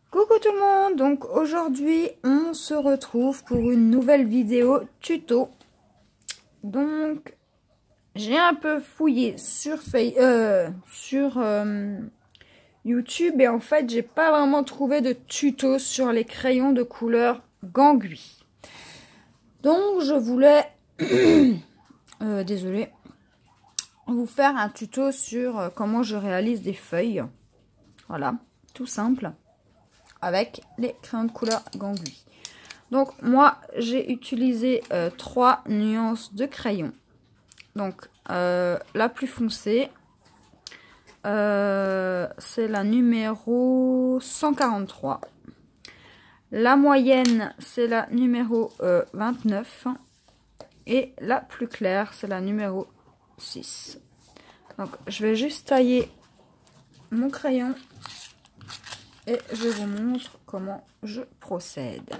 Coucou tout le monde, donc aujourd'hui on se retrouve pour une nouvelle vidéo tuto. Donc j'ai un peu fouillé sur YouTube et en fait j'ai pas vraiment trouvé de tuto sur les crayons de couleur Gangui. Donc je voulais, désolée, vous faire un tuto sur comment je réalise des feuilles. Voilà, tout simple. Avec les crayons de couleur Gangui. Donc moi j'ai utilisé 3 nuances de crayon. Donc la plus foncée c'est la numéro 143. La moyenne c'est la numéro 29 et la plus claire c'est la numéro 6. Donc je vais juste tailler mon crayon et je vous montre comment je procède.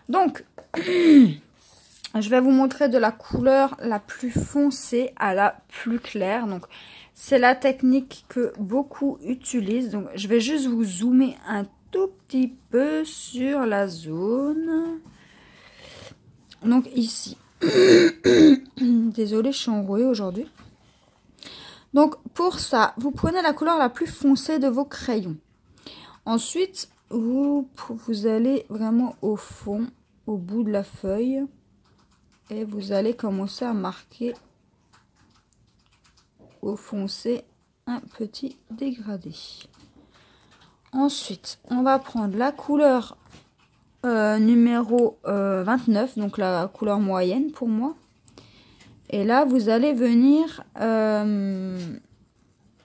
Donc, je vais vous montrer de la couleur la plus foncée à la plus claire. Donc, c'est la technique que beaucoup utilisent. Donc, je vais juste vous zoomer un tout petit peu sur la zone. Donc, ici. Désolée, je suis enrouée aujourd'hui. Donc, pour ça, vous prenez la couleur la plus foncée de vos crayons. Ensuite, vous allez vraiment au fond, au bout de la feuille, et vous allez commencer à marquer au foncé un petit dégradé. Ensuite, on va prendre la couleur numéro 29, donc la couleur moyenne pour moi. Et là, vous allez venir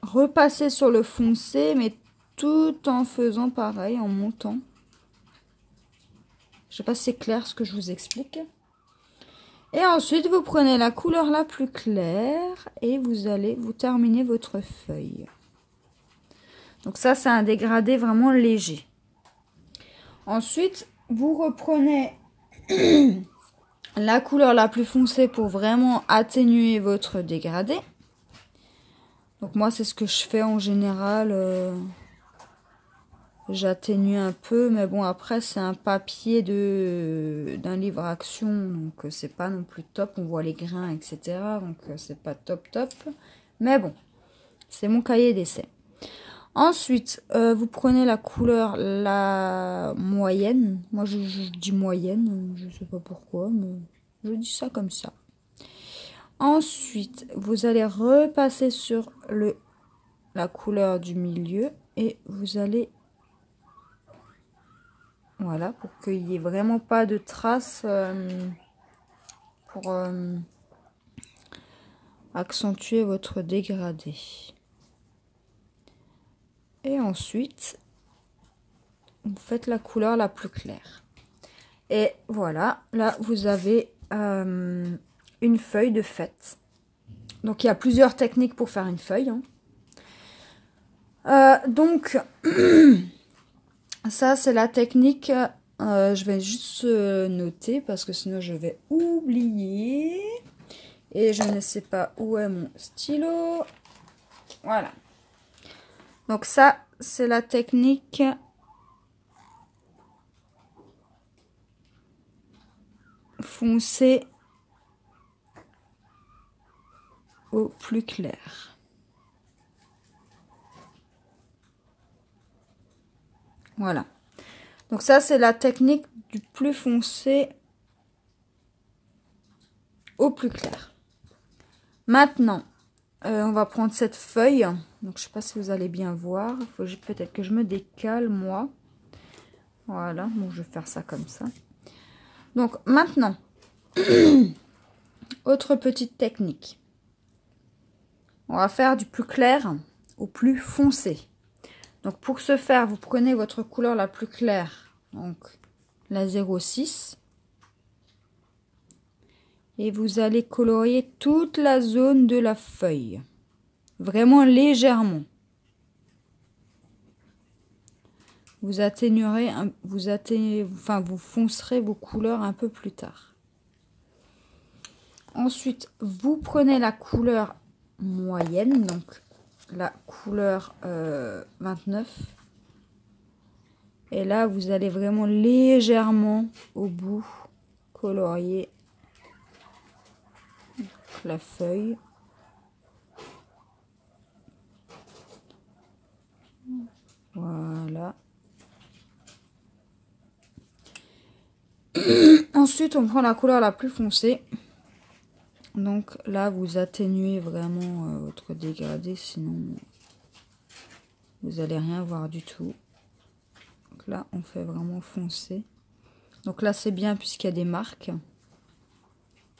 repasser sur le foncé, mais tout en faisant pareil, en montant. Je sais pas si c'est clair ce que je vous explique. Et ensuite, vous prenez la couleur la plus claire et vous allez vous terminer votre feuille. Donc ça, c'est un dégradé vraiment léger. Ensuite, vous reprenez la couleur la plus foncée pour vraiment atténuer votre dégradé. Donc moi, c'est ce que je fais en général. J'atténue un peu, mais bon, après, c'est un papier d'un livre action, donc c'est pas non plus top. On voit les grains, etc. Donc c'est pas top. Mais bon, c'est mon cahier d'essai. Ensuite, vous prenez la couleur la moyenne. Moi, je dis moyenne, je sais pas pourquoi, mais je dis ça comme ça. Ensuite, vous allez repasser sur la couleur du milieu et vous allez... Voilà, pour qu'il n'y ait vraiment pas de traces pour accentuer votre dégradé. Et ensuite, vous faites la couleur la plus claire. Et voilà, là vous avez une feuille de fête. Donc il y a plusieurs techniques pour faire une feuille. Donc... Ça, c'est la technique, je vais juste noter parce que sinon je vais oublier. Et je ne sais pas où est mon stylo. Voilà. Donc ça, c'est la technique foncé au plus clair. Voilà. Donc ça, c'est la technique du plus foncé au plus clair. Maintenant, on va prendre cette feuille. Donc, je sais pas si vous allez bien voir. Il faut peut-être que je me décale, moi. Voilà. Donc, je vais faire ça comme ça. Donc, maintenant, autre petite technique. On va faire du plus clair au plus foncé. Donc, pour ce faire, vous prenez votre couleur la plus claire, donc la 06. Et vous allez colorier toute la zone de la feuille. Vraiment légèrement. Vous atténuerez, vous foncerez vos couleurs un peu plus tard. Ensuite, vous prenez la couleur moyenne, donc la couleur 29. Et là, vous allez vraiment légèrement au bout colorier la feuille. Voilà. Ensuite, on prend la couleur la plus foncée. Donc là, vous atténuez vraiment votre dégradé, sinon vous allez rien voir du tout. Donc là, on fait vraiment foncé. Donc là, c'est bien puisqu'il y a des marques.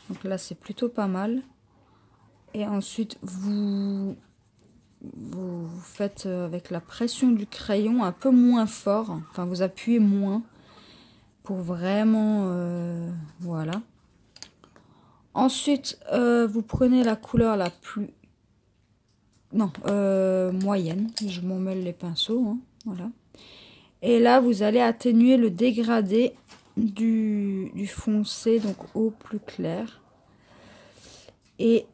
Donc là, c'est plutôt pas mal. Et ensuite, vous faites avec la pression du crayon un peu moins fort. Enfin, vous appuyez moins pour vraiment... voilà. Ensuite, vous prenez la couleur la plus... Non, moyenne. Je m'en mêle les pinceaux. Hein, voilà. Et là, vous allez atténuer le dégradé du foncé, donc au plus clair. Et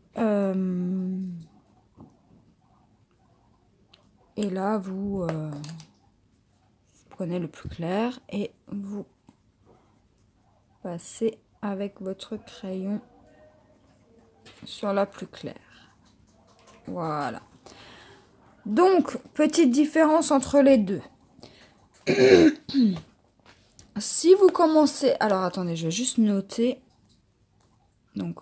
là, vous prenez le plus clair et vous passez avec votre crayon sur la plus claire. Voilà. Donc, petite différence entre les deux. Si vous commencez... Alors, attendez, je vais juste noter. Donc,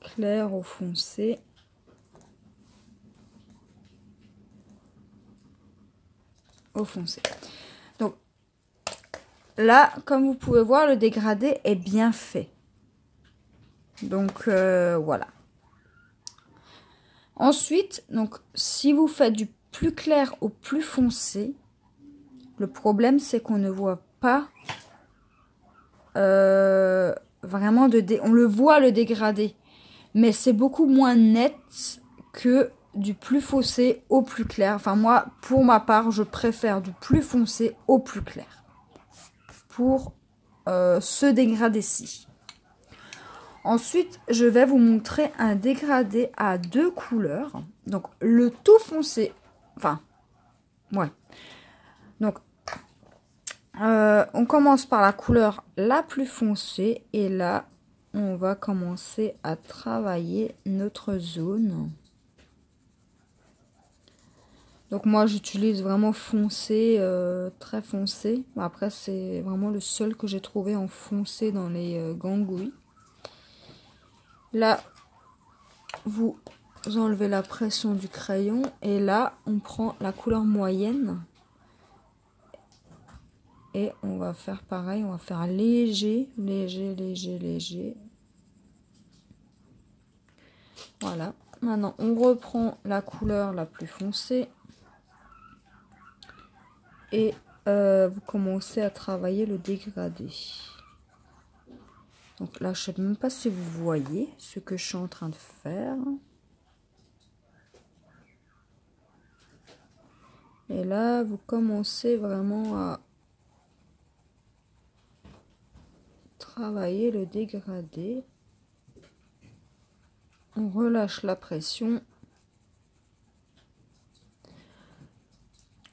clair au foncé. Au foncé. Donc, là, comme vous pouvez voir, le dégradé est bien fait. Donc, voilà. Ensuite, donc, si vous faites du plus clair au plus foncé, le problème, c'est qu'on ne voit pas vraiment on le voit le dégradé, mais c'est beaucoup moins net que du plus foncé au plus clair. Enfin, moi, pour ma part, je préfère du plus foncé au plus clair pour ce dégradé-ci. Ensuite, je vais vous montrer un dégradé à 2 couleurs. Donc, le tout foncé, enfin, ouais. Donc, on commence par la couleur la plus foncée. Et là, on va commencer à travailler notre zone. Donc, moi, j'utilise vraiment foncé, très foncé. Après, c'est vraiment le seul que j'ai trouvé en foncé dans les gangouis. Là, vous enlevez la pression du crayon et là, on prend la couleur moyenne. Et on va faire pareil, on va faire léger, léger, léger, léger. Voilà. Maintenant, on reprend la couleur la plus foncée. Et vous commencez à travailler le dégradé. Donc là, je ne sais même pas si vous voyez ce que je suis en train de faire. Et là, vous commencez vraiment à travailler le dégradé. On relâche la pression.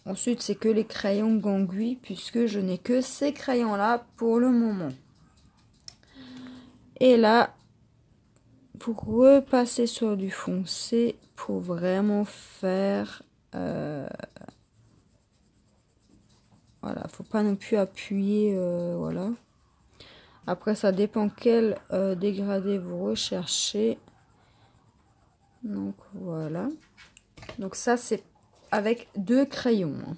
Ensuite, c'est que les crayons gangui, puisque je n'ai que ces crayons-là pour le moment. Et là, pour repasser sur du foncé, pour vraiment faire... voilà, faut pas non plus appuyer, voilà. Après, ça dépend quel dégradé vous recherchez. Donc, voilà. Donc, ça, c'est avec 2 crayons.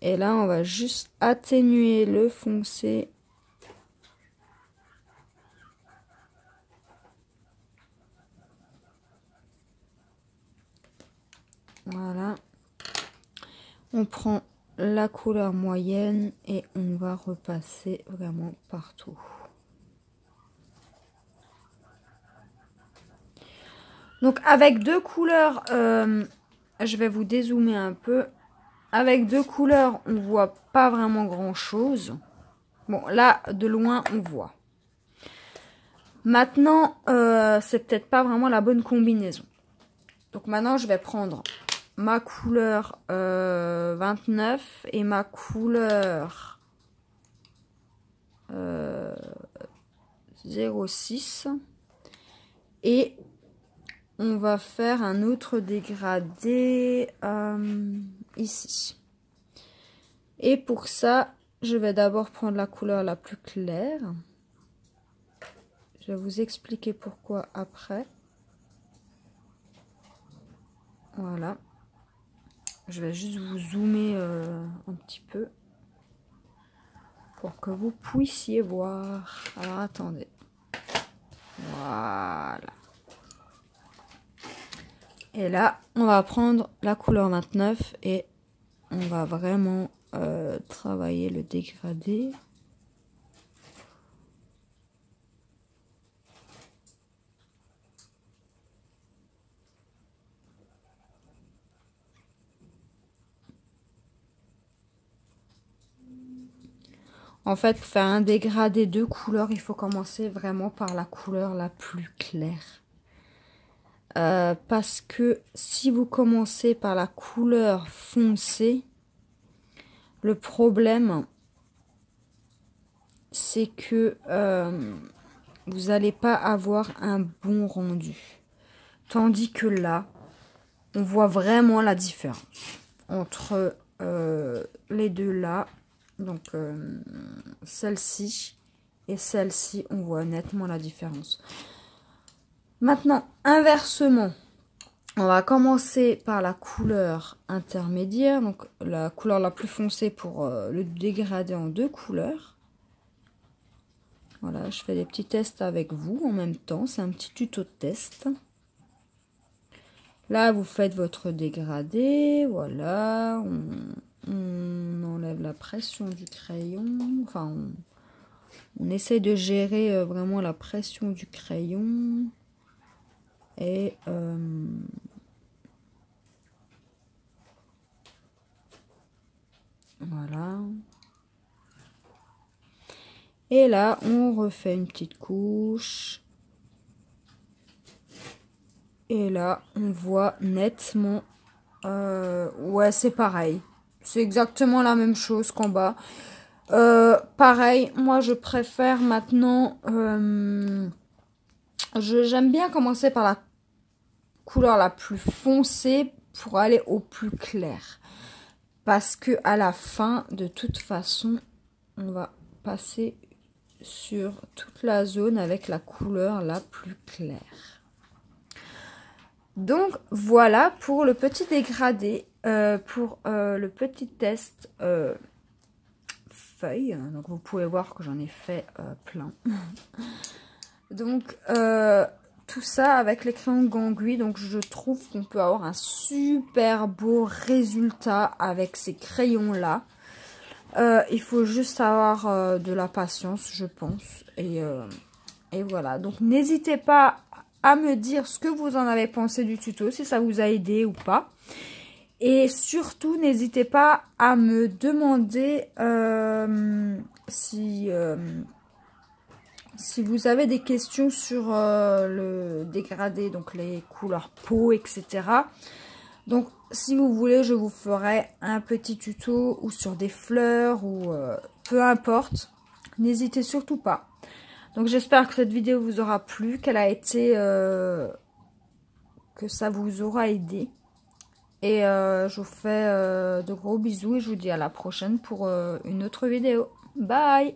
Et là, on va juste atténuer le foncé. Voilà. On prend la couleur moyenne et on va repasser vraiment partout. Donc avec 2 couleurs, je vais vous dézoomer un peu. Avec 2 couleurs, on voit pas vraiment grand chose. Bon, là, de loin, on voit. Maintenant, c'est peut-être pas vraiment la bonne combinaison. Donc maintenant, je vais prendre ma couleur 29 et ma couleur 06. Et on va faire un autre dégradé ici. Et pour ça, je vais d'abord prendre la couleur la plus claire. Je vais vous expliquer pourquoi après. Voilà. Je vais juste vous zoomer un petit peu pour que vous puissiez voir. Alors attendez. Voilà. Et là, on va prendre la couleur 29 et on va vraiment travailler le dégradé. En fait, pour faire un dégradé de couleur, il faut commencer vraiment par la couleur la plus claire. Parce que si vous commencez par la couleur foncée, le problème, c'est que vous n'allez pas avoir un bon rendu. Tandis que là, on voit vraiment la différence entre les deux là. Donc, celle-ci et celle-ci, on voit nettement la différence. Maintenant, inversement, on va commencer par la couleur intermédiaire. Donc, la couleur la plus foncée pour le dégrader en deux couleurs. Voilà, je fais des petits tests avec vous en même temps. C'est un petit tuto de test. Là, vous faites votre dégradé. Voilà, on enlève la pression du crayon. Enfin, on essaie de gérer vraiment la pression du crayon. Et voilà. Et là, on refait une petite couche. Et là, on voit nettement. Ouais, c'est pareil. C'est exactement la même chose qu'en bas. Pareil, moi je préfère maintenant. J'aime bien commencer par la couleur la plus foncée pour aller au plus clair. Parce que à la fin, de toute façon, on va passer sur toute la zone avec la couleur la plus claire. Donc voilà pour le petit dégradé, pour le petit test feuille. Donc vous pouvez voir que j'en ai fait plein. Donc tout ça avec les crayons Gangui. Donc je trouve qu'on peut avoir un super beau résultat avec ces crayons là. Il faut juste avoir de la patience, je pense. Et voilà. Donc n'hésitez pas à me dire ce que vous en avez pensé du tuto, si ça vous a aidé ou pas. Et surtout, n'hésitez pas à me demander si vous avez des questions sur le dégradé, donc les couleurs peau, etc. Donc, si vous voulez, je vous ferai un petit tuto ou sur des fleurs ou peu importe. N'hésitez surtout pas. Donc, j'espère que cette vidéo vous aura plu, qu'elle a été... que ça vous aura aidé. Et je vous fais de gros bisous et je vous dis à la prochaine pour une autre vidéo. Bye!